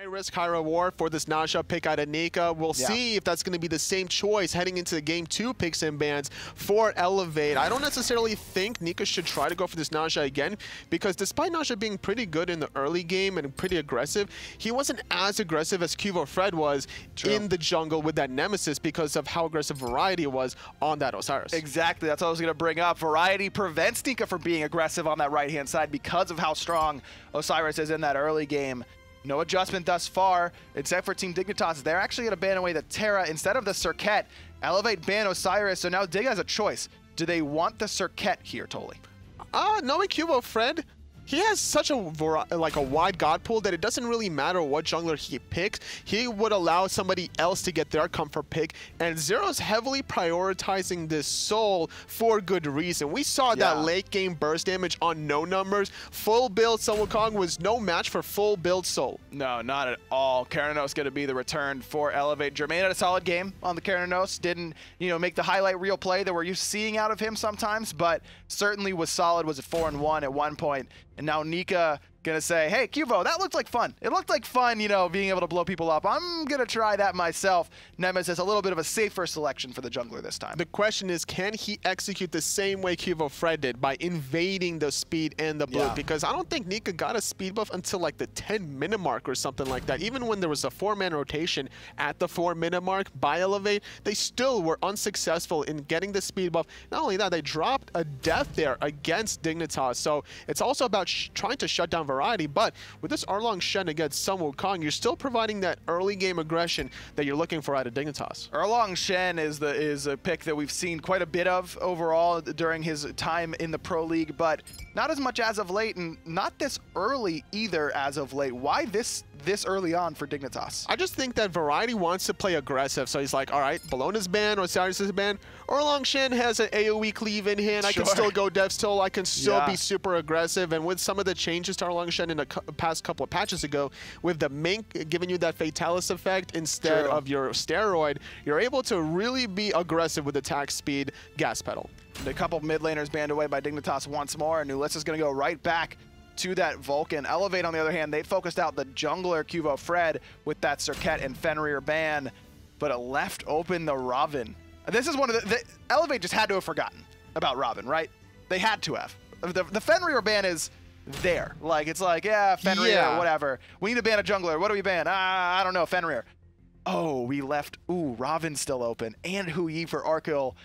High risk, high reward for this Nasha pick out of Nika. We'll see if that's going to be the same choice heading into the game 2 picks and bans for Elevate. I don't necessarily think Nika should try to go for this Nasha again, because despite Nasha being pretty good in the early game and pretty aggressive, he wasn't as aggressive as QvoFred was in the jungle with that Nemesis because of how aggressive Variety was on that Osiris. Exactly, that's what I was going to bring up. Variety prevents Nika from being aggressive on that right-hand side because of how strong Osiris is in that early game. No adjustment thus far, except for Team Dignitas. They're actually going to ban away the Terra instead of the Circuit. Elevate ban Osiris, so now Dig has a choice. Do they want the Circuit here, Toli? Knowing QvoFred, he has such a wide god pool that it doesn't really matter what jungler he picks. He would allow somebody else to get their comfort pick, and Zyrhoes heavily prioritizing this soul for good reason. We saw that late game burst damage on no numbers. Full build Wukong was no match for full build soul. No, not at all. Cernunnos going to be the return for Elevate. Jermain had a solid game on the Cernunnos. Didn't, make the highlight reel play that we're used to seeing out of him sometimes, but certainly was solid. Was a 4-1 at one point. And now Nika gonna say, hey, Qvo, that looked like fun. It looked like fun, being able to blow people up. I'm gonna try that myself. Nemesis, a little bit of a safer selection for the jungler this time. The question is, can he execute the same way QvoFred did by invading the speed and the blue? Because I don't think Nika got a speed buff until like the 10-minute mark or something like that. Even when there was a 4-man rotation at the 4-minute mark by Elevate, they still were unsuccessful in getting the speed buff. Not only that, they dropped a death there against Dignitas. So it's also about trying to shut down Variety, but with this Erlang Shen against some Wukong, you're still providing that early game aggression that you're looking for out of Dignitas. Erlang Shen is a pick that we've seen quite a bit of overall during his time in the Pro League, but not as much as of late, and not this early either as of late. Why this early on for Dignitas? I just think that Variety wants to play aggressive, so he's like, all right, Bellona's banned, Osiris is banned, Erlang Shen has an AoE cleave in hand, I can still go Death's Toll, I can still be super aggressive, and with some of the changes to Erlang Shen in the past couple of patches ago, with the Mink giving you that Fatalis effect instead of your steroid, you're able to really be aggressive with attack speed, gas pedal. A couple mid laners banned away by Dignitas once more, and nulisa's going to go right back to that Vulcan. Elevate, on the other hand, they focused out the jungler QvoFred with that Circuit and Fenrir ban, but it left open the Ravana. This is one of the Elevate just had to have forgotten about Ravana, right? They had to have. The Fenrir ban is there. Like, it's like, yeah, Fenrir, whatever. We need to ban a jungler. What do we ban? I don't know, Fenrir. Oh, we left, Ravana's still open, and Hui for Arkkyl.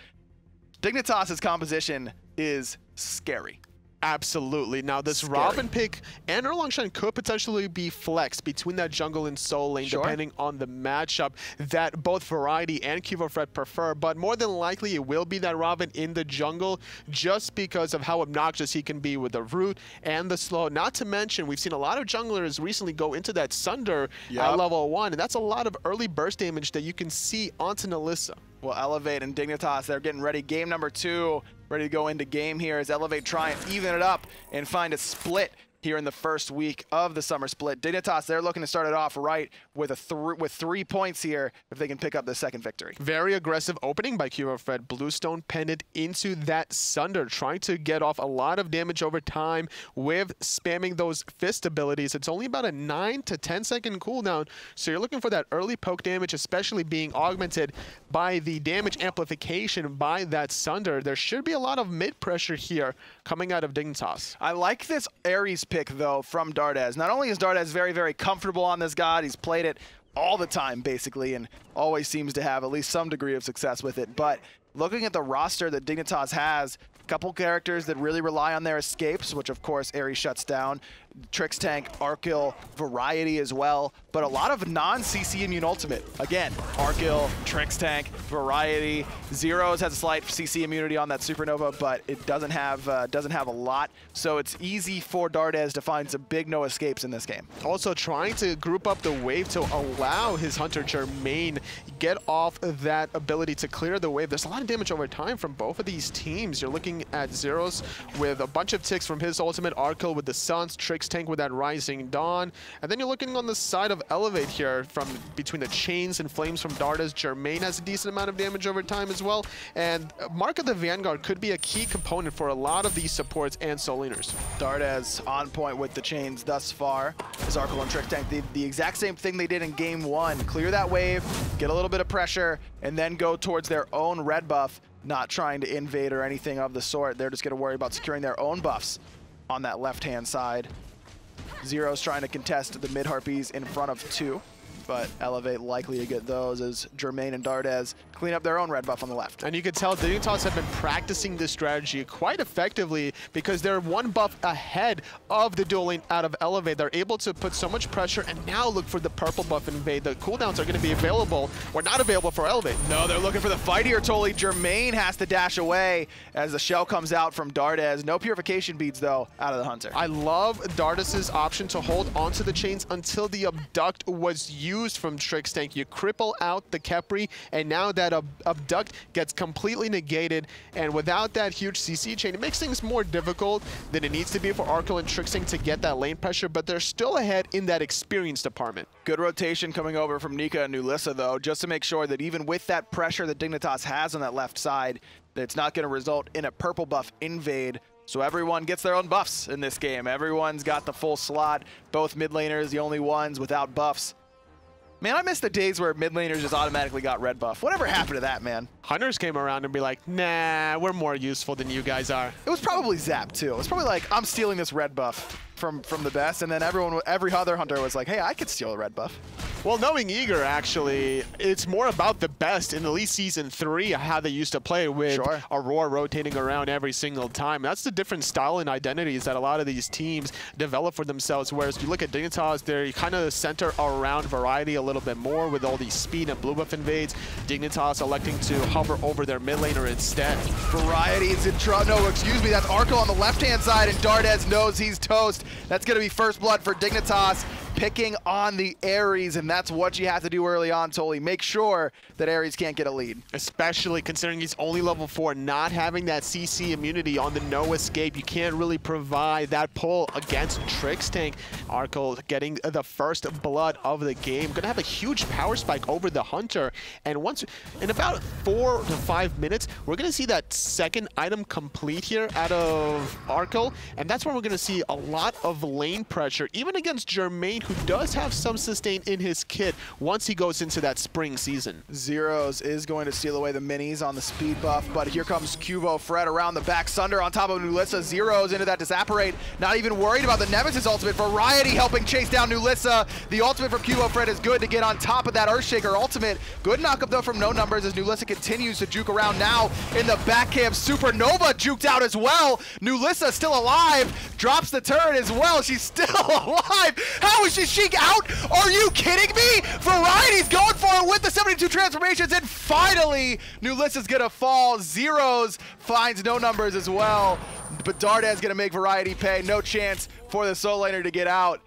Dignitas' composition is scary. Absolutely. Now, this Ravana pick and Erlang Shen could potentially be flexed between that jungle and soul lane, depending on the matchup that both Variety and QvoFred prefer. But more than likely, it will be that Ravana in the jungle, just because of how obnoxious he can be with the root and the slow. Not to mention, we've seen a lot of junglers recently go into that Sunder at level 1, and that's a lot of early burst damage that you can see onto nulisa. Well, Elevate and Dignitas, they're getting ready. Game number 2, ready to go into game here as Elevate try and even it up and find a split here in the first week of the summer split. Dignitas, they're looking to start it off right with 3 points here if they can pick up the second victory. Very aggressive opening by QvoFred. Bluestone pendant into that Sunder, trying to get off a lot of damage over time with spamming those fist abilities. It's only about a 9 to 10 second cooldown, so you're looking for that early poke damage, especially being augmented by the damage amplification by that Sunder. There should be a lot of mid pressure here coming out of Dignitas. I like this Ares pick, though, from Dardez. Not only is Dardez very, very comfortable on this god, he's played it all the time, basically, and always seems to have at least some degree of success with it. But looking at the roster that Dignitas has, a couple characters that really rely on their escapes, which, of course, Ares shuts down. Trixtank, Arkkyl, Variety as well, but a lot of non-CC immune ultimate. Again, Arkkyl, Trixtank, Variety. Zyrhoes has a slight CC immunity on that Supernova, but it doesn't have a lot, so it's easy for Dardez to find some big no escapes in this game. Also trying to group up the wave to allow his Hunter Jermain get off that ability to clear the wave. There's a lot of damage over time from both of these teams. You're looking at Zyrhoes with a bunch of ticks from his ultimate, Arkkyl with the Suns, Trixtank Trixtank with that Rising Dawn. And then you're looking on the side of Elevate here from between the chains and flames from Dardez. Jermain has a decent amount of damage over time as well. And Mark of the Vanguard could be a key component for a lot of these supports and soul laners. Dardez on point with the chains thus far. Arkkyl and Trixtank did the exact same thing they did in game 1. Clear that wave, get a little bit of pressure, and then go towards their own red buff, not trying to invade or anything of the sort. They're just going to worry about securing their own buffs on that left-hand side. Zyrhoes trying to contest the mid-harpies in front of 2. But Elevate likely to get those as Jermain and Dardez clean up their own red buff on the left. And you can tell Dignitas have been practicing this strategy quite effectively because they're 1 buff ahead of the dual lane out of Elevate. They're able to put so much pressure and now look for the purple buff invade. The cooldowns are going to be available or not available for Elevate. No, they're looking for the fight here, Totally. Jermain has to dash away as the shell comes out from Dardez. No purification beads, though, out of the Hunter. I love Dardez's option to hold onto the chains until the abduct was used from Trixtank. You cripple out the Khepri, and now that abduct gets completely negated, and without that huge CC chain, it makes things more difficult than it needs to be for Arkkyl and Trixtank to get that lane pressure, but they're still ahead in that experience department. Good rotation coming over from Nika and nulisa, though, just to make sure that even with that pressure that Dignitas has on that left side, that it's not going to result in a purple buff invade. So everyone gets their own buffs in this game. Everyone's got the full slot. Both mid laners, the only ones without buffs. Man, I miss the days where mid laners just automatically got red buff. Whatever happened to that, man? Hunters came around and be like, nah, we're more useful than you guys are. It was probably Zap, too. It was probably like, I'm stealing this red buff from the best, and then every other hunter was like, hey, I could steal a red buff. Well, knowing Eager, actually, it's more about the best in at least Season 3, how they used to play with Aurora rotating around every single time. That's the different style and identities that a lot of these teams develop for themselves, whereas you look at Dignitas, they kind of center around variety a little bit more with all these speed and blue buff invades. Dignitas electing to hover over their mid laner instead. Variety is in trouble. No, excuse me, that's Arkkyl on the left-hand side, and Dardez knows he's toast. That's going to be first blood for Dignitas, picking on the Ares, and that's what you have to do early on, Tolly. Make sure that Ares can't get a lead. Especially considering he's only level 4, not having that CC immunity on the no escape. You can't really provide that pull against Trixtank. Arkkyl getting the first blood of the game. Gonna have a huge power spike over the Hunter, and once in about 4 to 5 minutes, we're gonna see that second item complete here out of Arkkyl, and that's when we're gonna see a lot of lane pressure, even against Jermain, who does have some sustain in his kit once he goes into that spring season. Zyrhoes is going to steal away the minis on the speed buff, but here comes QvoFred around the back. Sunder on top of nulisa. Zyrhoes into that Disapparate. Not even worried about the Nemesis ultimate. Variety helping chase down nulisa. The ultimate from QvoFred is good to get on top of that Earthshaker ultimate. Good knockup though from No Numbers as nulisa continues to juke around now in the back camp. Supernova juked out as well. nulisa still alive. Drops the turret as well. She's still alive. How is she out? Are you kidding me? Variety's going for it with the 72 transformations, and finally, nulisa's gonna fall. Zyrhoes finds No Numbers as well, but Dardez gonna make Variety pay. No chance for the soul laner to get out.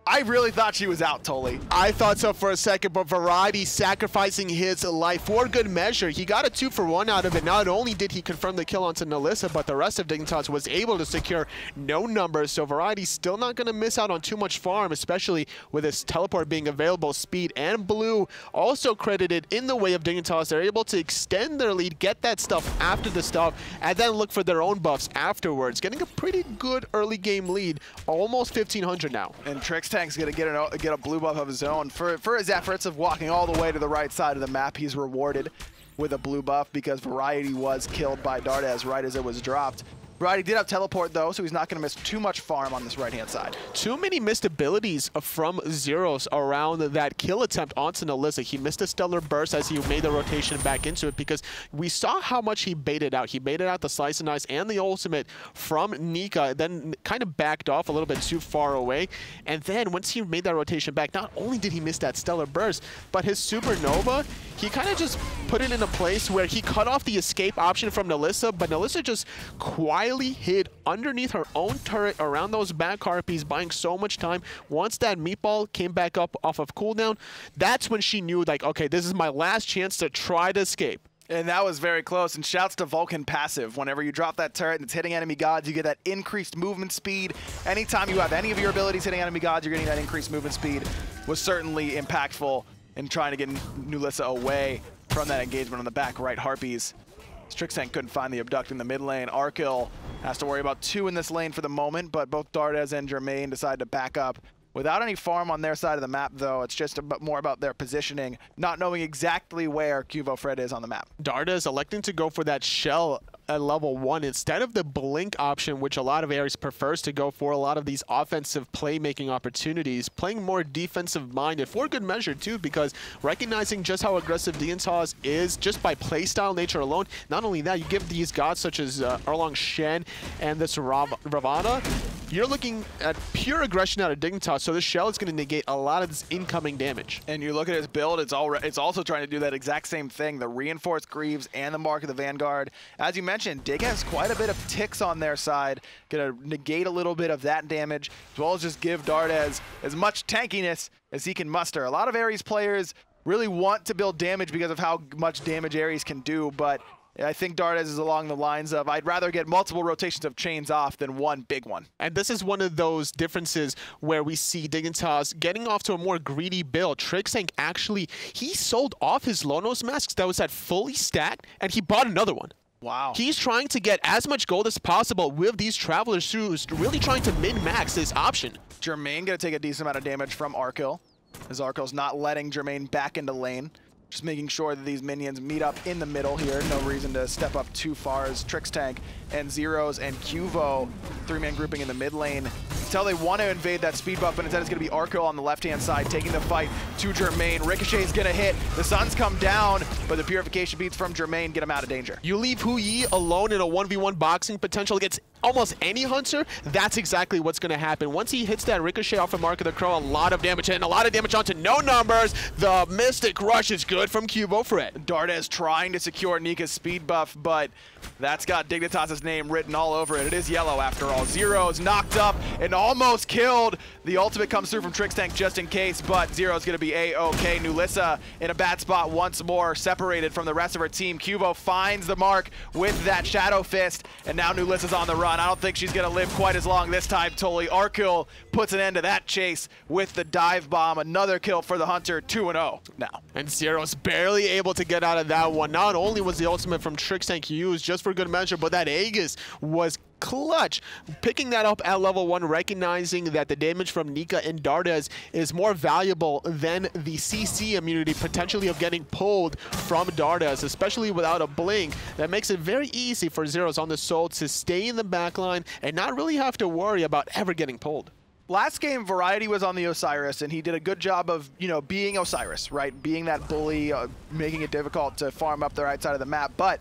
I really thought she was out, Tolly. I thought so for a second, but Variety sacrificing his life for good measure. He got a 2-for-1 out of it. Not only did he confirm the kill onto nulisa, but the rest of Dignitas was able to secure No Numbers, so Variety's still not going to miss out on too much farm, especially with his teleport being available. Speed and blue also credited in the way of Dignitas. They're able to extend their lead, get that stuff after the stuff, and then look for their own buffs afterwards. Getting a pretty good early game lead, almost 1,500 now. And Trixtank's going to get a blue buff of his own. For his efforts of walking all the way to the right side of the map, he's rewarded with a blue buff because Variety was killed by Dardez right as it was dropped. Variety did have teleport though, so he's not going to miss too much farm on this right-hand side. Too many missed abilities from Zyrhoes around that kill attempt onto nulisa. He missed a stellar burst as he made the rotation back into it because we saw how much he baited out. He baited out the slice and dice and the ultimate from Nika, then kind of backed off a little bit too far away. And then once he made that rotation back, not only did he miss that stellar burst, but his supernova, he kind of just put it in a place where he cut off the escape option from nulisa, but nulisa just quietly hid underneath her own turret around those back harpies, buying so much time. Once that meatball came back up off of cooldown, that's when she knew, like, okay, this is my last chance to try to escape. And that was very close, and shouts to Vulcan passive. Whenever you drop that turret and it's hitting enemy gods, you get that increased movement speed. Anytime you have any of your abilities hitting enemy gods, you're getting that increased movement speed. Was certainly impactful in trying to get nulisa away from that engagement on the back right Harpies. Trixtank couldn't find the abduct in the mid lane. Arkkyl has to worry about 2 in this lane for the moment, but both Dardez and Jermain decide to back up. Without any farm on their side of the map, though, it's just more about their positioning, not knowing exactly where QvoFred is on the map. Dardez electing to go for that shell at level 1 instead of the blink option, which a lot of Ares prefers to go for a lot of these offensive playmaking opportunities, playing more defensive minded for good measure too, because recognizing just how aggressive Dignitas is just by playstyle nature alone. Not only that, you give these gods such as Erlang, Shen, and this Ravana, you're looking at pure aggression out of Dignitas, so this shell is going to negate a lot of this incoming damage. And you look at his build, it's also trying to do that exact same thing, the reinforced Greaves and the Mark of the Vanguard. As you mentioned, Dig has quite a bit of ticks on their side, going to negate a little bit of that damage, as well as just give Dardez as much tankiness as he can muster. A lot of Ares players really want to build damage because of how much damage Ares can do, but I think Dardez is along the lines of, I'd rather get multiple rotations of chains off than one big one. And this is one of those differences where we see Dignitas getting off to a more greedy build. Trixtank actually, he sold off his Lonos masks that was at fully stacked, and he bought another one. Wow. He's trying to get as much gold as possible with these Travelers Shoes, really trying to min-max this option. Jermain going to take a decent amount of damage from Arkkyl, as Arkyl's not letting Jermain back into lane. Just making sure that these minions meet up in the middle here. No reason to step up too far as Trixtank and Zyrhoes and Qvo, 3-man grouping in the mid lane. Until they want to invade that speed buff, but instead it's going to be Arkkyl on the left-hand side taking the fight to Jermain. Ricochet's going to hit. The Suns come down, but the Purification beats from Jermain get him out of danger. You leave Hu Yi alone in a 1v1 boxing potential against almost any hunter, that's exactly what's going to happen. Once he hits that Ricochet off of Mark of the Crow, a lot of damage and a lot of damage onto no numbers. The Mystic Rush is good from QvoFred. Dardez trying to secure Nika's speed buff, but that's got Dignitas' name written all over it. It is yellow after all. Zyrhoes knocked up and almost killed. The ultimate comes through from Trixtank just in case, but Zyrhoes going to be A-OK. nulisa in a bad spot once more, separated from the rest of her team. Qvo finds the mark with that Shadow Fist, and now nulisa's on the run. I don't think she's going to live quite as long this time, Tully. Arkkyl puts an end to that chase with the dive bomb. Another kill for the Hunter, 2-0 now. And Zyrhoes barely able to get out of that one. Not only was the ultimate from Trixtank used just for good measure, but that Aegis was clutch. Picking that up at level 1, recognizing that the damage from Nika and Dardez is more valuable than the CC immunity potentially of getting pulled from Dardez, especially without a blink. That makes it very easy for Zyrhoes on the Soul to stay in the backline and not really have to worry about ever getting pulled. Last game, Variety was on the Osiris, and he did a good job of, being Osiris, right? Being that bully, making it difficult to farm up the right side of the map. But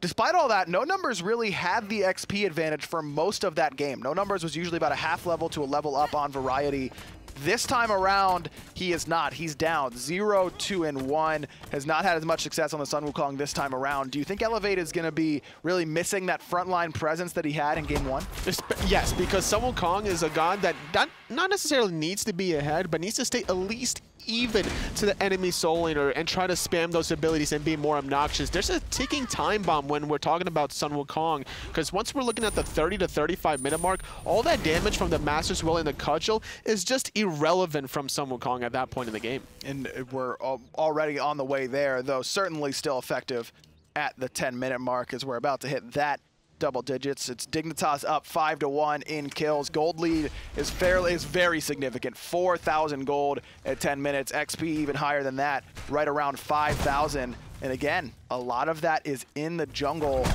despite all that, No Numbers really had the XP advantage for most of that game. No Numbers was usually about a half level to a level up on Variety. This time around, he is not. He's down 0, 2, and 1. Has not had as much success on the Sun Wukong this time around. Do you think Elevate is going to be really missing that frontline presence that he had in Game 1? Yes, because Sun Wukong is a god that not necessarily needs to be ahead, but needs to stay at least even to the enemy soul laner and try to spam those abilities and be more obnoxious. There's a ticking time bomb when we're talking about Sun Wukong, because once we're looking at the 30 to 35 minute mark, all that damage from the Master's Will and the Cudgel is just irrelevant from Sun Wukong at that point in the game. And we're already on the way there, though certainly still effective at the 10-minute mark as we're about to hit that double digits. It's Dignitas up 5-1 in kills. Gold lead is very significant. 4,000 gold at 10 minutes. XP even higher than that, right around 5,000. And again, a lot of that is in the jungle.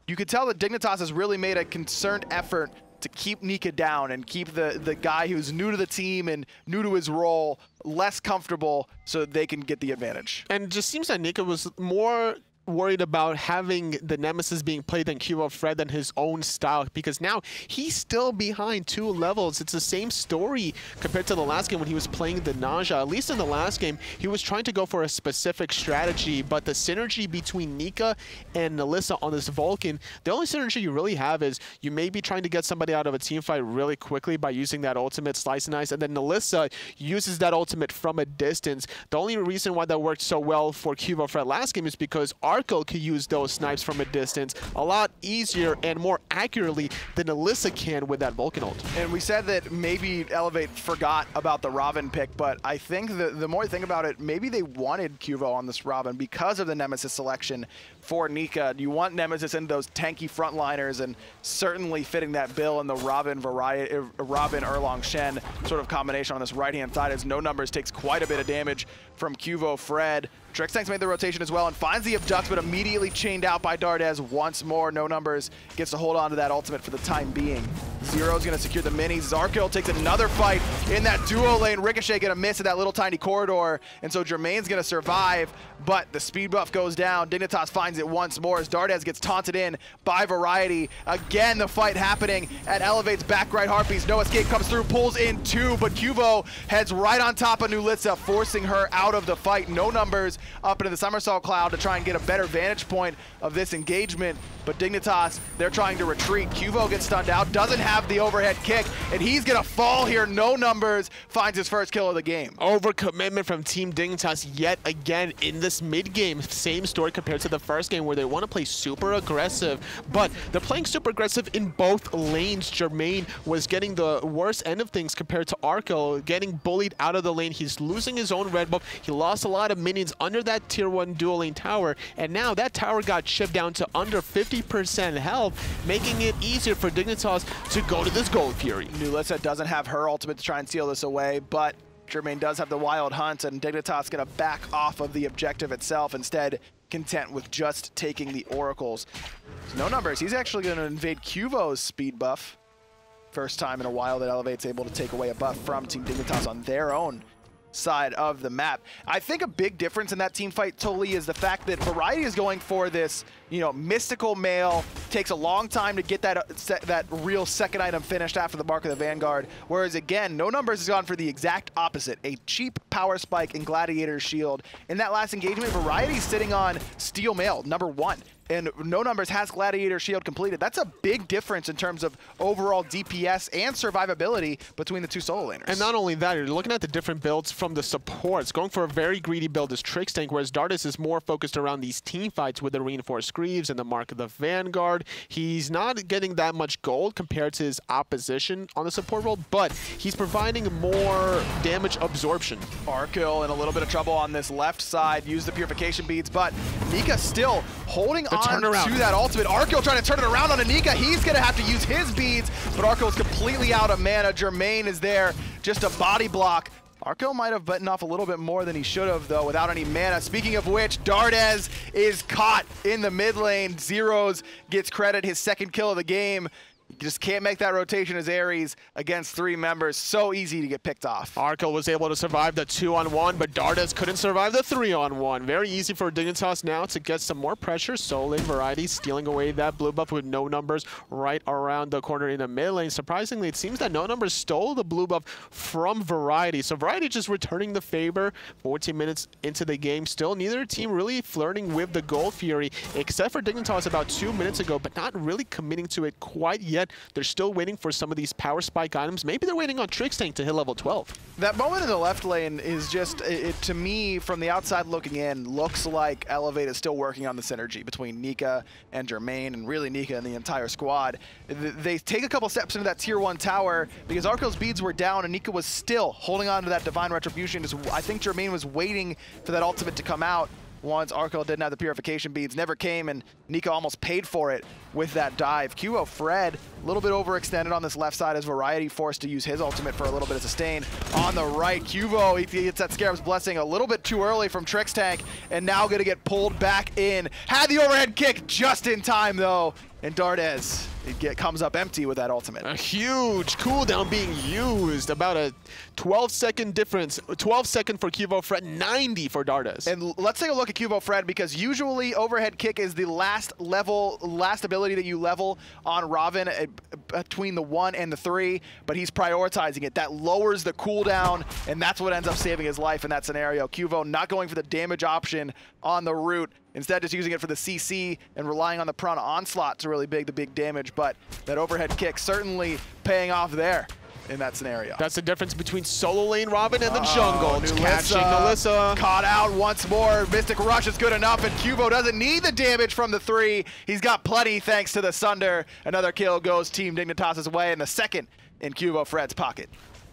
You could tell that Dignitas has really made a concerted effort to keep Nika down and keep the guy who's new to the team and new to his role less comfortable so that they can get the advantage. And it just seems that Nika was more worried about having the Nemesis being played than QvoFred than his own style, because now he's still behind 2 levels. It's the same story compared to the last game when he was playing the Naja. At least in the last game, he was trying to go for a specific strategy, but the synergy between Nika and nulisa on this Vulcan, the only synergy you really have is you may be trying to get somebody out of a team fight really quickly by using that ultimate Slice and Ice, and then nulisa uses that ultimate from a distance. The only reason why that worked so well for QvoFred last game is because Arkkyl could use those snipes from a distance a lot easier and more accurately than nulisa can with that Vulcan ult. And we said that maybe Elevate forgot about the Ravana pick, but I think the more I think about it, maybe they wanted Qvo on this Ravana because of the Nemesis selection for Nika. You want Nemesis into those tanky frontliners, and certainly fitting that bill in the Ravana Erlang Shen sort of combination on this right-hand side, as No Numbers takes quite a bit of damage from QvoFred. Trixtank's made the rotation as well and finds the abduct, but immediately chained out by Dardez once more. No Numbers gets to hold on to that ultimate for the time being. Zyrhoes gonna secure the minis. Arkkyl takes another fight in that duo lane. Ricochet gonna miss at that little tiny corridor, and so Jermain's gonna survive, but the speed buff goes down. Dignitas finds it once more as Dardez gets taunted in by Variety. Again, the fight happening at Elevate's back right heartbeats. No escape comes through, pulls in two, but Qvo heads right on top of nulisa, forcing her out of the fight. No Numbers up into the somersault cloud to try and get a better vantage point of this engagement, but Dignitas, they're trying to retreat. Qvo gets stunned out, doesn't have the overhead kick, and he's gonna fall here. No Numbers finds his first kill of the game. Overcommitment from Team Dignitas yet again in this mid-game. Same story compared to the first game where they want to play super aggressive, but they're playing super aggressive in both lanes. Jermain was getting the worst end of things compared to Arkkyl, getting bullied out of the lane. He's losing his own red buff. He lost a lot of minions under that tier 1 dual lane tower, and now that tower got chipped down to under 50% health, making it easier for Dignitas to go to this Gold Fury. nulisa doesn't have her ultimate to try and seal this away, but Jermain does have the Wild Hunt, and Dignitas gonna back off of the objective itself, instead content with just taking the oracles. So No Numbers, he's actually gonna invade Qvo's speed buff. First time in a while that Elevate's able to take away a buff from Team Dignitas on their own side of the map. I think a big difference in that team fight totally is the fact that Variety is going for this, you know, mystical mail. Takes a long time to get that real second item finished after the Mark of the Vanguard. Whereas again, No Numbers has gone for the exact opposite, a cheap power spike and Gladiator's Shield. In that last engagement, Variety's sitting on Steel Mail, #1. And No Numbers has Gladiator Shield completed. That's a big difference in terms of overall DPS and survivability between the two solo laners. And not only that, you're looking at the different builds from the supports. Going for a very greedy build is Trixtank, whereas Dardez is more focused around these team fights with the Reinforced Greaves and the Mark of the Vanguard. He's not getting that much gold compared to his opposition on the support role, but he's providing more damage absorption. Arkkyl in a little bit of trouble on this left side, use the Purification Beads, but Nika still holding on to that ultimate. Arkkyl trying to turn it around on a Nika. He's going to have to use his beads, but Arkyl's completely out of mana. Jermain is there, just a body block. Arkkyl might have bitten off a little bit more than he should have, though, without any mana. Speaking of which, Dardez is caught in the mid lane. Zyrhoes gets credit, his second kill of the game. You just can't make that rotation as Ares against 3 members. So easy to get picked off. Arkkyl was able to survive the 2-on-1, but Dardez couldn't survive the 3-on-1. Very easy for Dignitas now to get some more pressure. Solo lane Variety stealing away that blue buff with No Numbers right around the corner in the mid lane. Surprisingly, it seems that No Numbers stole the blue buff from Variety. So Variety just returning the favor 14 minutes into the game. Still, neither team really flirting with the Gold Fury, except for Dignitas about 2 minutes ago, but not really committing to it quite yet. They're still waiting for some of these power spike items. Maybe they're waiting on Trixtank to hit level 12. That moment in the left lane is just, to me, from the outside looking in, looks like Elevate is still working on the synergy between Nika and Jermain, and really Nika and the entire squad. They take a couple steps into that tier 1 tower because Arkyl's beads were down and Nika was still holding on to that Divine Retribution. I think Jermain was waiting for that ultimate to come out. Once Arkkyl didn't have the Purification Beads, never came, and Nika almost paid for it with that dive. QvoFred, a little bit overextended on this left side as Variety forced to use his ultimate for a little bit of sustain. On the right, Qvo, he gets that Scarab's Blessing a little bit too early from Trixtank, and now gonna get pulled back in. Had the overhead kick just in time, though, and Dardez comes up empty with that ultimate. A huge cooldown being used, about a 12-second difference. 12 second for QvoFred, 90 for Dardez. And let's take a look at QvoFred, because usually overhead kick is the last ability that you level on Ravana between the 1 and the 3, but he's prioritizing it. That lowers the cooldown, and that's what ends up saving his life in that scenario. Qvo not going for the damage option on the root, instead just using it for the CC and relying on the Piranha Onslaught to really the big damage, but that overhead kick certainly paying off there. in that scenario. That's the difference between solo lane Robin and the jungle. It's catching nulisa. Caught out once more. Mystic Rush is good enough, and Qvo doesn't need the damage from the 3. He's got plenty thanks to the Sunder. Another kill goes Team Dignitas' way, and the second in QvoFred's pocket.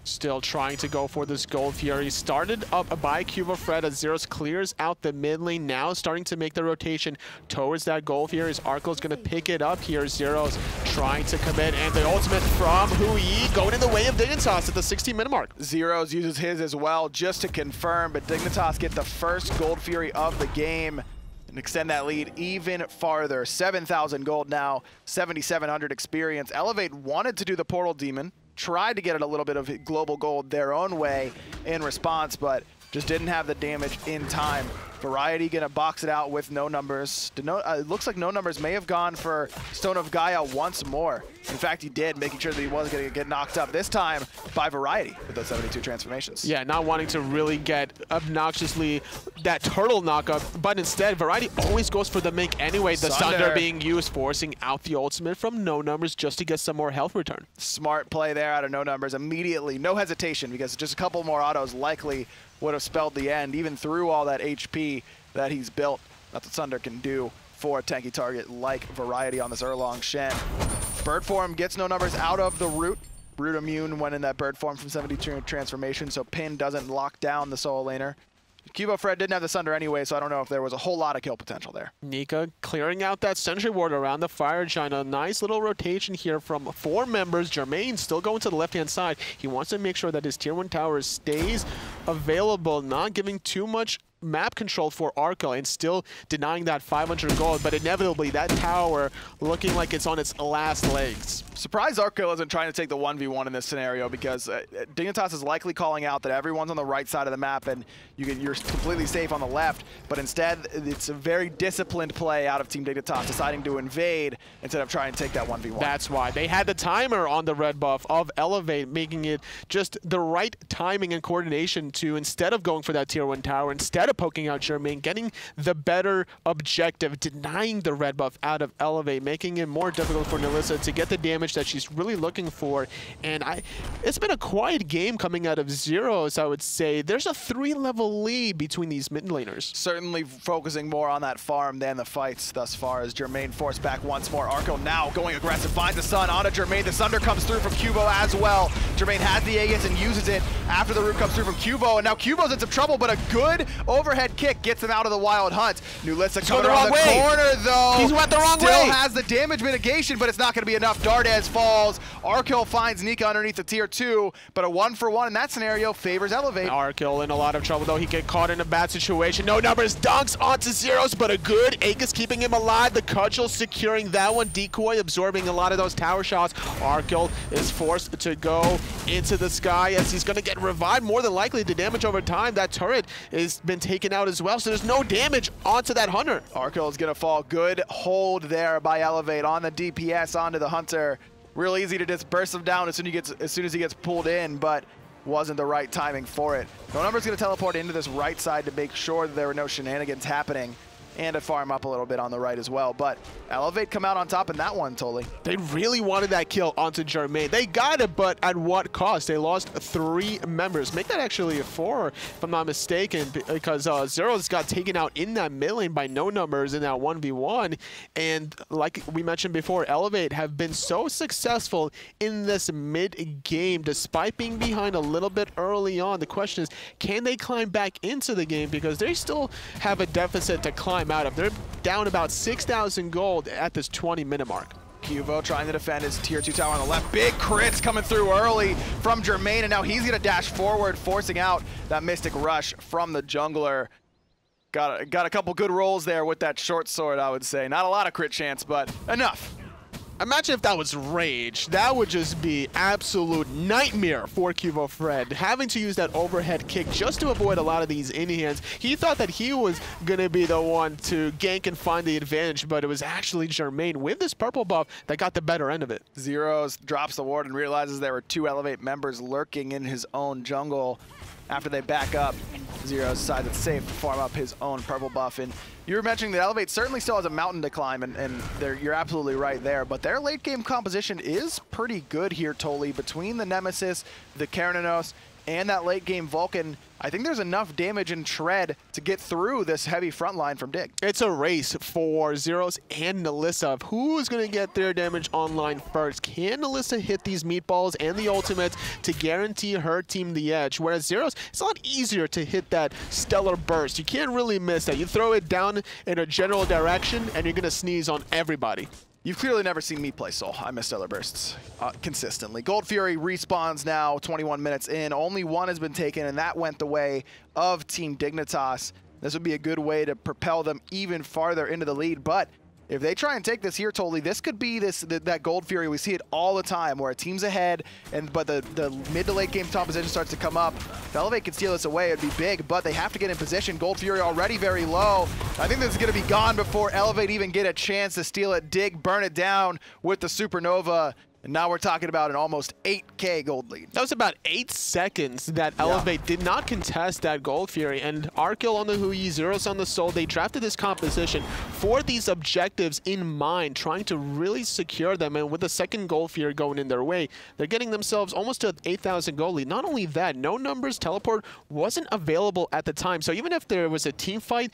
Still trying to go for this gold Fury. Started up by QvoFred as Zyrhoes clears out the mid lane. Now starting to make the rotation towards that gold Fury. Arkkyl going to pick it up here. Zyrhoes trying to commit, and the ultimate from Hui going in the way of Dignitas at the 16-minute mark. Zyrhoes uses his as well just to confirm, but Dignitas get the first gold Fury of the game and extend that lead even farther. 7,000 gold now, 7,700 experience. Elevate wanted to do the Portal Demon, tried to get it a little bit of global gold their own way in response, but just didn't have the damage in time. Variety gonna box it out with no numbers. It looks like no numbers may have gone for Stone of Gaia once more. In fact, he did, making sure that he wasn't gonna get knocked up, this time by Variety with those 72 transformations. Yeah, not wanting to really get obnoxiously that turtle knockup, but instead, Variety always goes for the make anyway. The Sunder being used, forcing out the ultimate from no numbers just to get some more health return. Smart play there out of no numbers immediately, no hesitation, because just a couple more autos likely would have spelled the end, even through all that HP that he's built. That's what Sunder can do for a tanky target like Variety on this Erlang Shen. Bird form gets no numbers out of the root. Root immune when in that bird form from 72 transformation, so Pin doesn't lock down the solo laner. QvoFred didn't have the Sunder anyway, so I don't know if there was a whole lot of kill potential there. Nika clearing out that sentry ward around the fire giant. A nice little rotation here from 4 members. Jermain still going to the left-hand side. He wants to make sure that his tier 1 tower stays available, not giving too much map control for Arkkyl and still denying that 500 gold, but inevitably that tower looking like it's on its last legs. Surprised Arkkyl isn't trying to take the 1v1 in this scenario, because Dignitas is likely calling out that everyone's on the right side of the map and you're completely safe on the left, but instead it's a very disciplined play out of Team Dignitas, deciding to invade instead of trying to take that 1v1. That's why they had the timer on the red buff of Elevate, making it just the right timing and coordination to, instead of going for that tier 1 tower, instead of poking out Jermain, getting the better objective, denying the red buff out of Elevate, making it more difficult for nulisa to get the damage that she's really looking for. And it's been a quiet game coming out of Zyrhoes, I would say. There's a 3-level lead between these mid laners. Certainly focusing more on that farm than the fights thus far, as Jermain forced back once more. Arkkyl now going aggressive, finds the Sun onto Jermain. The Sunder comes through from Qvo as well. Jermain has the Aegis and uses it after the root comes through from Qvo, and now Qvo's in some trouble, but a good overhead kick gets him out of the wild hunt. Nulisa coming around the corner, though. He's went the wrong way. Still has the damage mitigation, but it's not going to be enough. Dardez falls. Arkkyl finds Nika underneath the tier 2, but a 1-for-1 in that scenario favors Elevate. Arkkyl in a lot of trouble, though. He get caught in a bad situation. No numbers, dunks onto Zyrhoes, but a good Aegis keeping him alive. The cudgel securing that one. Decoy absorbing a lot of those tower shots. Arkkyl is forced to go into the sky as he's going to get revived. More than likely, the damage over time. That turret has been taken out as well, so there's no damage onto that Hunter. Arkkyl is going to fall. Good hold there by Elevate on the DPS onto the Hunter. Real easy to just burst him down as soon as he gets pulled in, but wasn't the right timing for it. No number's going to teleport into this right side to make sure that there were no shenanigans happening, and to farm up a little bit on the right as well. But Elevate come out on top in that one, Tolly. They really wanted that kill onto Jermain. They got it, but at what cost? They lost 3 members. Make that actually a 4, if I'm not mistaken, because Zyrhoes got taken out in that mid lane by no numbers in that 1v1. And like we mentioned before, Elevate have been so successful in this mid-game, despite being behind a little bit early on. The question is, can they climb back into the game? Because they still have a deficit to climb out of. They're down about 6,000 gold at this 20-minute mark. Qvo trying to defend his tier 2 tower on the left. Big crits coming through early from Jermain, and now he's going to dash forward, forcing out that Mystic Rush from the jungler. Got a couple good rolls there with that short sword, I would say. Not a lot of crit chance, but enough. Imagine if that was Rage. That would just be absolute nightmare for QvoFred. Having to use that overhead kick just to avoid a lot of these in-hands. He thought that he was going to be the one to gank and find the advantage, but it was actually Jermain with this purple buff that got the better end of it. Zyrhoes drops the ward and realizes there were 2 Elevate members lurking in his own jungle after they back up. Zyrhoes decides it's safe to farm up his own purple buff. And you were mentioning that Elevate certainly still has a mountain to climb, and you're absolutely right there. But their late game composition is pretty good here, Toli. Between the Nemesis, the Cernunnos, and that late game Vulcan, I think there's enough damage and tread to get through this heavy front line from Dig. It's a race for Zyrhoes and nulisa of who's going to get their damage online first. Can nulisa hit these meatballs and the ultimates to guarantee her team the edge? Whereas Zyrhoes, it's a lot easier to hit that stellar burst. You can't really miss that. You throw it down in a general direction and you're going to sneeze on everybody. You've clearly never seen me play Soul. I miss Stellar Bursts consistently. Gold Fury respawns now 21 minutes in. Only one has been taken, and that went the way of Team Dignitas. This would be a good way to propel them even farther into the lead, but if they try and take this here, Toli, this could be that Gold Fury. We see it all the time where a team's ahead, but the mid to late game composition starts to come up. If Elevate could steal this away, it'd be big, but they have to get in position. Gold Fury already very low. I think this is going to be gone before Elevate even get a chance to steal it. Dig, burn it down with the Supernova. And now we're talking about an almost 8K gold lead. That was about 8 seconds that Elevate did not contest that Gold Fury. And Arkkyl on the Hui, Zyrhoes on the Soul, they drafted this composition for these objectives in mind, trying to really secure them. And with the second Gold Fury going in their way, they're getting themselves almost to an 8,000 gold lead. Not only that, no numbers teleport wasn't available at the time. So even if there was a team fight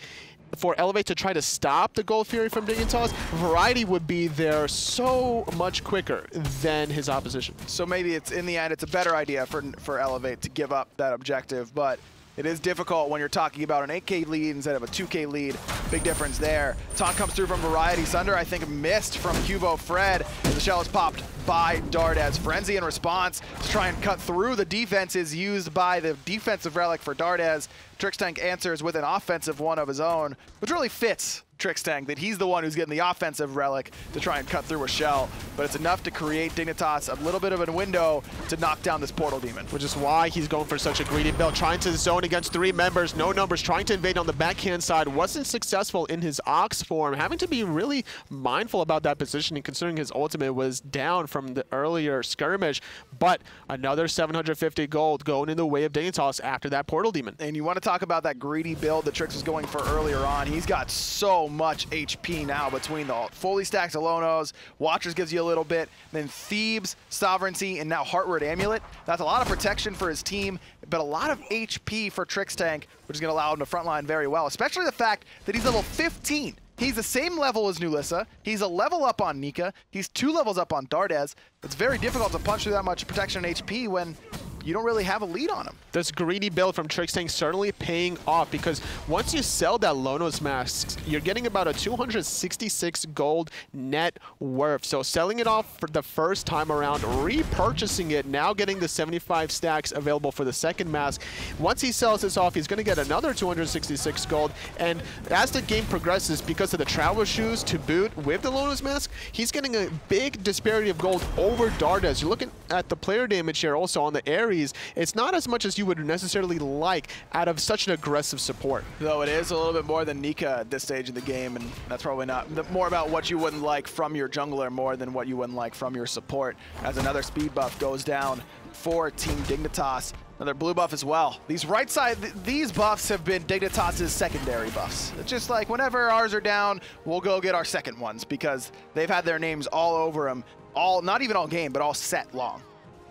for Elevate to try to stop the Gold Fury from Dignitas, Variety would be there so much quicker than his opposition. So maybe it's, in the end, it's a better idea for Elevate to give up that objective, but it is difficult when you're talking about an 8K lead instead of a 2K lead. Big difference there. Taunt comes through from Variety. Sunder, I think, missed from QvoFred. The shell is popped by Dardez. Frenzy in response to try and cut through the defenses used by the defensive relic for Dardez. Trixtank answers with an offensive one of his own, which really fits Trixtank, that he's the one who's getting the offensive relic to try and cut through a shell, but it's enough to create Dignitas a little bit of a window to knock down this portal demon. Which is why he's going for such a greedy build, trying to zone against 3 members, no numbers, trying to invade on the backhand side, wasn't successful in his Ox form, having to be really mindful about that positioning considering his ultimate was down from the earlier skirmish, but another 750 gold going in the way of Dignitas after that portal demon. And you want to talk about that greedy build that Trix was going for earlier on. He's got so much HP now between the fully stacked Alonos, Watchers gives you a little bit, then Thebes, Sovereignty, and now Heartward Amulet. That's a lot of protection for his team, but a lot of HP for Trixtank, which is going to allow him to frontline very well, especially the fact that he's level 15. He's the same level as nulisa. He's a level up on Nika. He's 2 levels up on Dardez. It's very difficult to punch through that much protection and HP when you don't really have a lead on him. This greedy build from Trixtank certainly paying off because once you sell that Lonos mask, you're getting about a 266 gold net worth. So selling it off for the first time around, repurchasing it, now getting the 75 stacks available for the second mask. Once he sells this off, he's going to get another 266 gold. And as the game progresses, because of the travel shoes to boot with the Lonos mask, he's getting a big disparity of gold over Dardez. You're looking at the player damage here also on the Ares. It's not as much as you would necessarily like out of such an aggressive support. Though it is a little bit more than Nika at this stage of the game, and that's probably not more about what you wouldn't like from your jungler more than what you wouldn't like from your support, as another speed buff goes down for Team Dignitas. Another blue buff as well. These right side, these buffs have been Dignitas' secondary buffs. It's just like whenever ours are down, we'll go get our second ones because they've had their names all over them, not even all game, but all set long.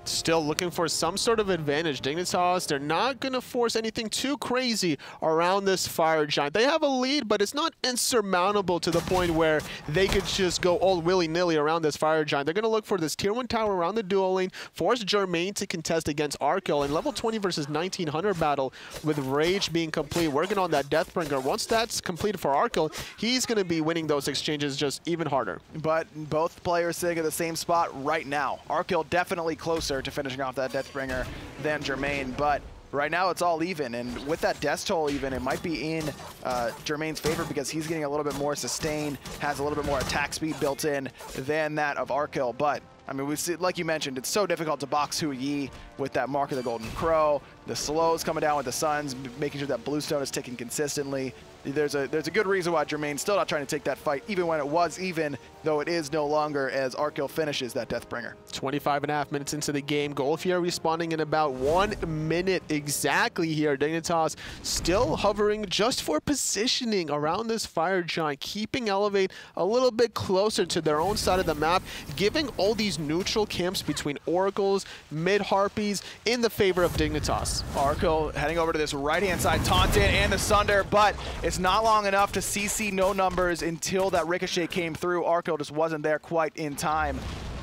Still looking for some sort of advantage. Dignitas, they're not going to force anything too crazy around this Fire Giant. They have a lead, but it's not insurmountable to the point where they could just go all willy-nilly around this Fire Giant. They're going to look for this tier 1 tower around the dual lane, force Jermain to contest against Arkkyl in level 20 versus 1900 battle with Rage being complete, working on that Deathbringer. Once that's completed for Arkkyl, he's going to be winning those exchanges just even harder. But both players sitting at the same spot right now. Arkkyl definitely closer to finishing off that Deathbringer than Jermain, but right now it's all even, and with that death toll even, it might be in Jermain's favor because he's getting a little bit more sustain, has a little bit more attack speed built in than that of Arkkyl. But I mean, we see, like you mentioned, it's so difficult to box Hui with that Mark of the Golden Crow. The slows coming down with the Suns, making sure that Bluestone is ticking consistently. There's a good reason why Jermain's still not trying to take that fight, even when it was even, though it is no longer, as Arkkyl finishes that Deathbringer. 25.5 minutes into the game. Golfier responding in about 1 minute exactly here. Dignitas still hovering just for positioning around this Fire Giant, keeping Elevate a little bit closer to their own side of the map, giving all these neutral camps between Oracles, mid-Harpies in the favor of Dignitas. Arkkyl heading over to this right-hand side, taunted and the Sunder, but it's not long enough to CC no numbers until that Ricochet came through. Arkkyl just wasn't there quite in time.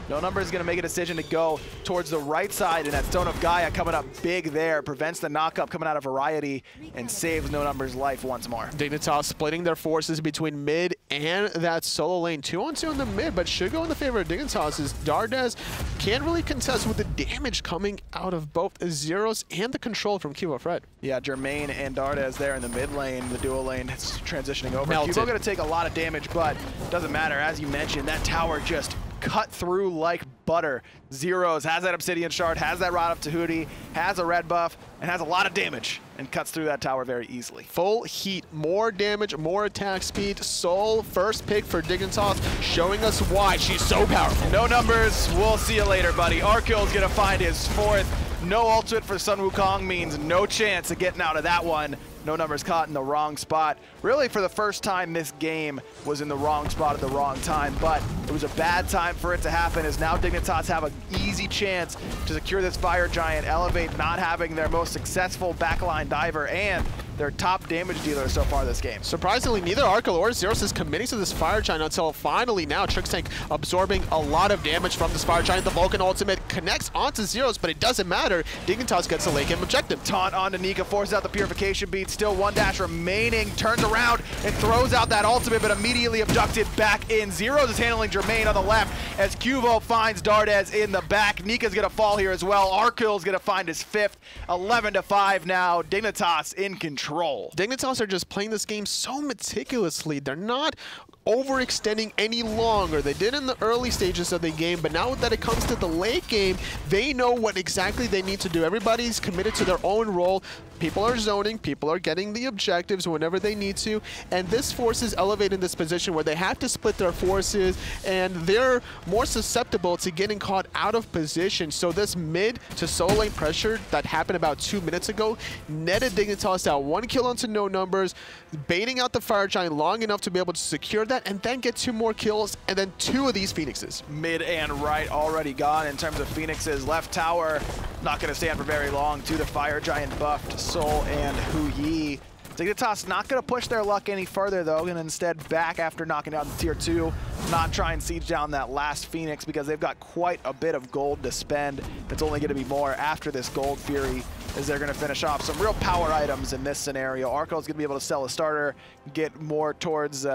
No Number is going to make a decision to go towards the right side, and that Stone of Gaia coming up big there, prevents the knockup coming out of Variety, and saves No Number's life once more. Dignitas splitting their forces between mid and that solo lane. 2-on-2 in the mid, but should go in the favor of Dignitas as Dardez can't really contest with the damage coming out of both Zyrhoes and the control from QvoFred. Yeah, Jermain and Dardez there in the mid lane, the dual lane is transitioning over. Melted. Qvo going to take a lot of damage, but doesn't matter. As you mentioned, that tower just cut through like butter. Zyrhoes has that Obsidian Shard, has that Rod of Tahuti, has a red buff, and has a lot of damage, and cuts through that tower very easily. Full heat, more damage, more attack speed. Soul, first pick for Dignitas, showing us why she's so powerful. No Numbers, we'll see you later, buddy. Arkkyl gonna find his 4th. No ultimate for Sun Wukong means no chance of getting out of that one. No Numbers caught in the wrong spot. Really, for the first time, this game was in the wrong spot at the wrong time, but it was a bad time for it to happen, as now Dignitas have an easy chance to secure this Fire Giant. Elevate not having their most successful backline diver and their top damage dealer so far this game. Surprisingly, neither Arkkyl or Zyrhoes is committing to this Fire Giant until finally now Trixtank absorbing a lot of damage from this Fire Giant. The Vulcan ultimate connects onto Zyrhoes, but it doesn't matter. Dignitas gets a late game objective. Taunt onto Nika, forces out the Purification Bead. Still 1 dash remaining, turns around and throws out that ultimate, but immediately abducted back in. Zyrhoes is handling Jermain on the left as Qvo finds Dardez in the back. Nika's gonna fall here as well. Arkyl's gonna find his 5th. 11-5 now. Dignitas in control. Dignitas are just playing this game so meticulously. They're not overextending any longer. They did in the early stages of the game, but now that it comes to the late game, they know what exactly they need to do. Everybody's committed to their own role. People are zoning, people are getting the objectives whenever they need to, and this forces Elevate in this position where they have to split their forces, and they're more susceptible to getting caught out of position. So this mid to solo lane pressure that happened about 2 minutes ago netted Dignitas out 1 kill onto No Numbers, baiting out the Fire Giant long enough to be able to secure that and then get 2 more kills, and then 2 of these Phoenixes. Mid and right already gone in terms of Phoenixes. Left tower not going to stand for very long to the Fire Giant buffed Soul and Hu Yi. Dignitas not going to push their luck any further, though, and instead back after knocking down the tier 2, not try and siege down that last Phoenix because they've got quite a bit of gold to spend. It's only going to be more after this Gold Fury, as they're going to finish off some real power items in this scenario. Arkyl's going to be able to sell a starter, get more towards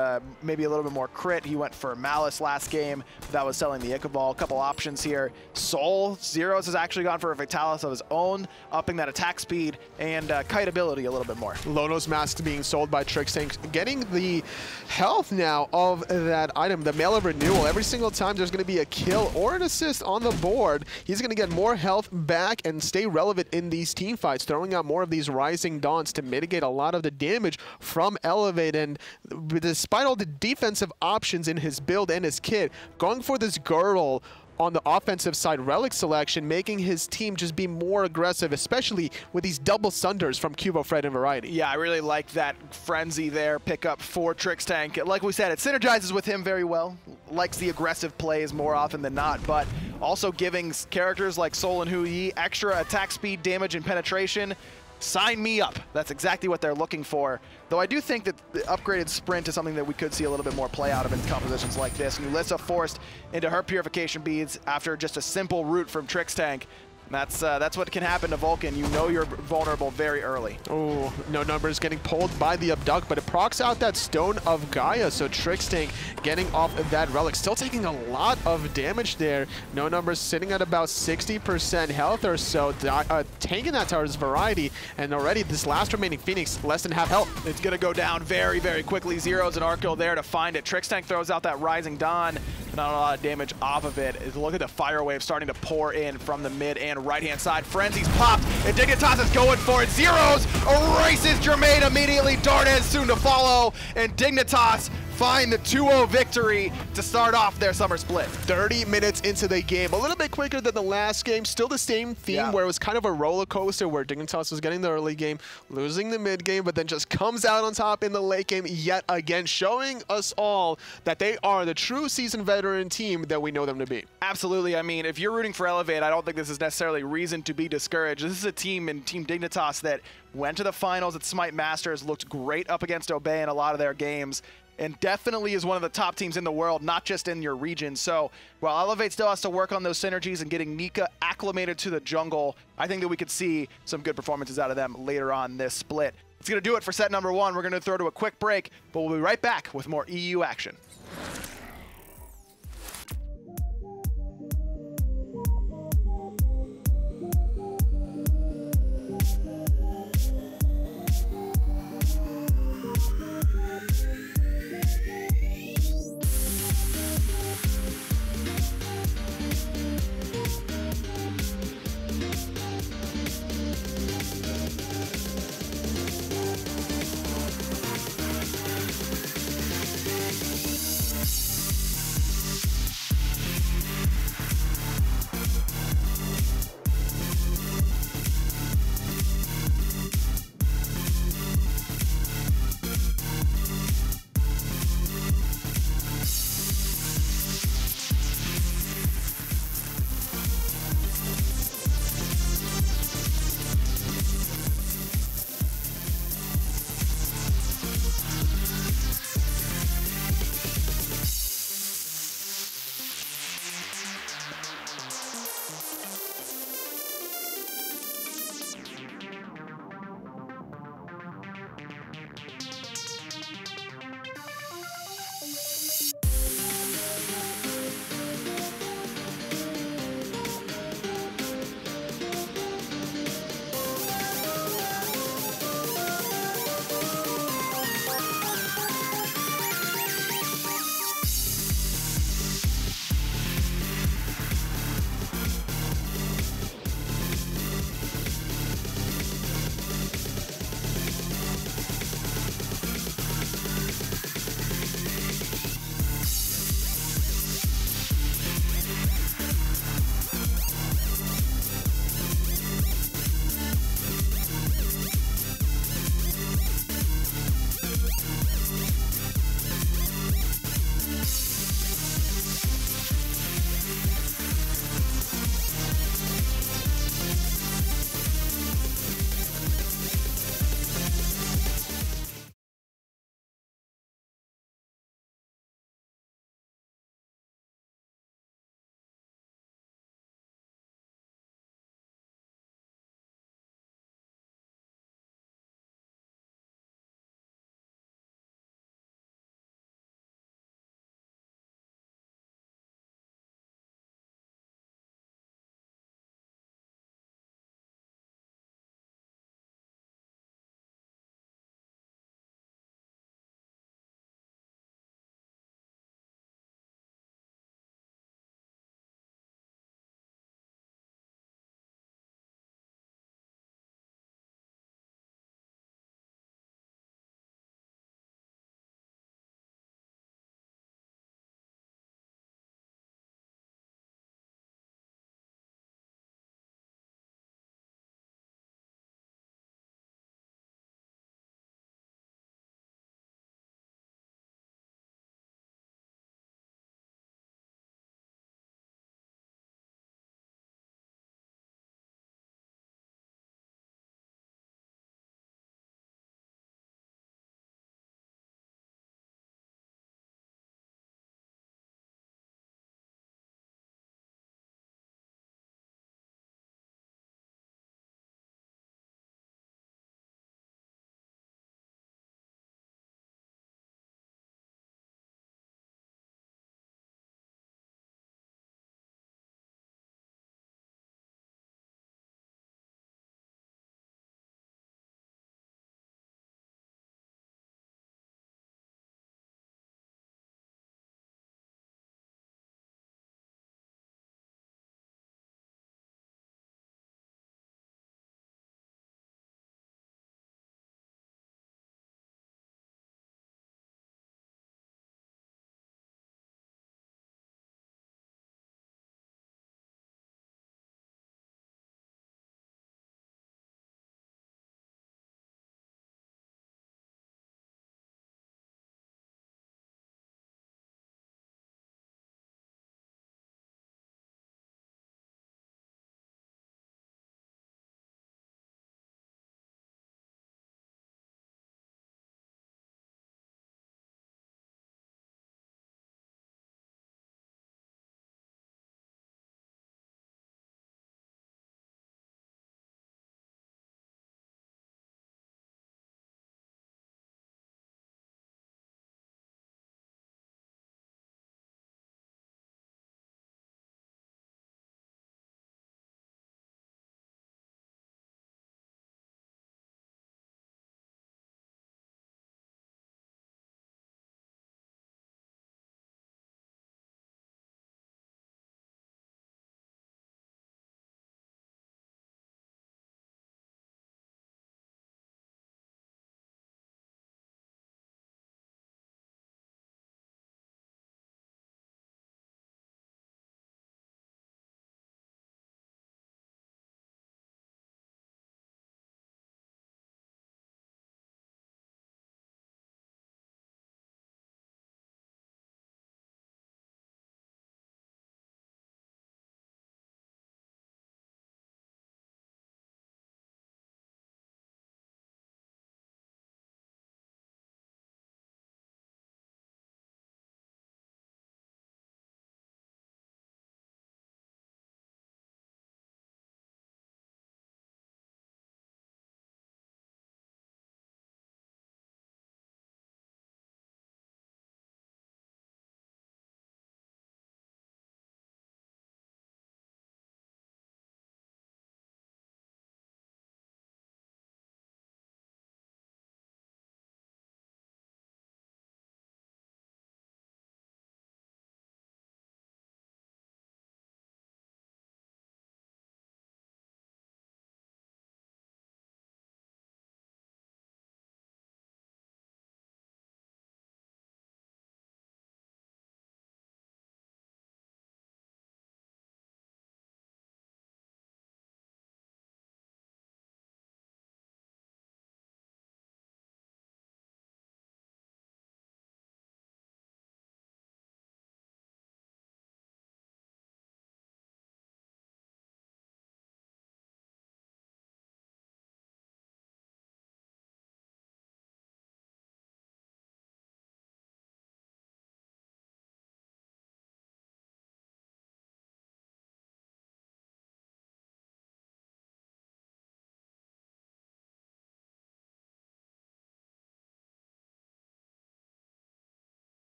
maybe a little bit more crit. He went for Malice last game. That was selling the Ichabal. A couple options here. Soul, Zyrhoes has actually gone for a Vitalis of his own, upping that attack speed and kite ability a little bit more. Lono's Mask being sold by Trixtank, getting the health now of that item, the Mail of Renewal. Every single time there's going to be a kill or an assist on the board, he's going to get more health back and stay relevant in these team fights, throwing out more of these Rising Dawns to mitigate a lot of the damage from Elevate. And despite all the defensive options in his build and his kit, going for this girdle on the offensive side relic selection, making his team just be more aggressive, especially with these double Sunders from QvoFred and Variety. Yeah, I really like that frenzy there, pickup for Trixtank. Like we said, it synergizes with him very well. Likes the aggressive plays more often than not, but also giving characters like Soul and Hu Yi extra attack speed, damage, and penetration. Sign me up. That's exactly what they're looking for. Though I do think that the upgraded sprint is something that we could see a little bit more play out of in compositions like this. Nulisa forced into her Purification Beads after just a simple route from Trixtank. That's what can happen to Vulcan. You know you're vulnerable very early. Oh, No Numbers getting pulled by the Abduct, but it procs out that Stone of Gaia, so Trixtank getting off of that relic. Still taking a lot of damage there. No Numbers sitting at about 60% health or so. Tanking that tower's Variety, and already this last remaining Phoenix, less than half health. It's going to go down very, very quickly. Zyrhoes and Arkkyl there to find it. Trixtank throws out that Rising Dawn. not a lot of damage off of it. Look at the fire wave starting to pour in from the mid and right-hand side. Frenzy's popped, and Dignitas is going for it. Zyrhoes erases Jermain immediately. Dardez soon to follow, and Dignitas find the 2-0 victory to start off their summer split. 30 minutes into the game, a little bit quicker than the last game. Still the same theme where it was kind of a roller coaster where Dignitas was getting the early game, losing the mid game, but then just comes out on top in the late game yet again, showing us all that they are the true seasoned veteran team that we know them to be. Absolutely. I mean, if you're rooting for Elevate, I don't think this is necessarily reason to be discouraged. This is a team in Team Dignitas that went to the finals at Smite Masters, looked great up against Obey in a lot of their games, and definitely is one of the top teams in the world, not just in your region. So while Elevate still has to work on those synergies and getting Nika acclimated to the jungle, I think that we could see some good performances out of them later on this split. It's going to do it for set number 1. We're going to throw to a quick break, but we'll be right back with more EU action.